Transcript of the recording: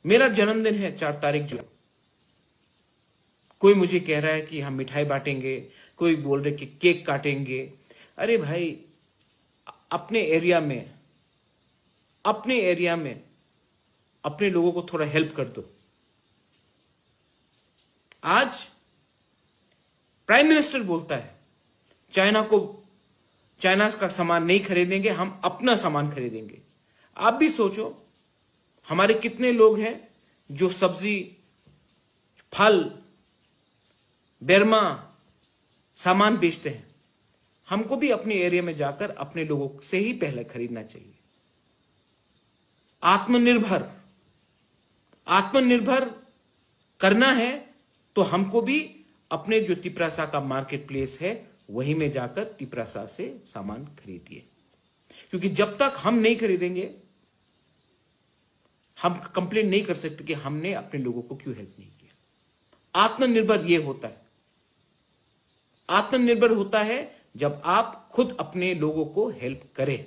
मेरा जन्मदिन है 4 तारीख जुलाई। कोई मुझे कह रहा है कि हम मिठाई बांटेंगे, कोई बोल रहे कि केक काटेंगे। अरे भाई, अपने एरिया में अपने लोगों को थोड़ा हेल्प कर दो। आज प्राइम मिनिस्टर बोलता है चाइना का सामान नहीं खरीदेंगे, हम अपना सामान खरीदेंगे। आप भी सोचो, हमारे कितने लोग हैं जो सब्जी, फल, बेरमा सामान बेचते हैं। हमको भी अपने एरिया में जाकर अपने लोगों से ही पहले खरीदना चाहिए। आत्मनिर्भर करना है तो हमको भी अपने जो तिपरासा का मार्केट प्लेस है वहीं में जाकर तिपरासा से सामान खरीदिए, क्योंकि जब तक हम नहीं खरीदेंगे हम कंप्लेन नहीं कर सकते कि हमने अपने लोगों को क्यों हेल्प नहीं किया। आत्मनिर्भर होता है जब आप खुद अपने लोगों को हेल्प करें।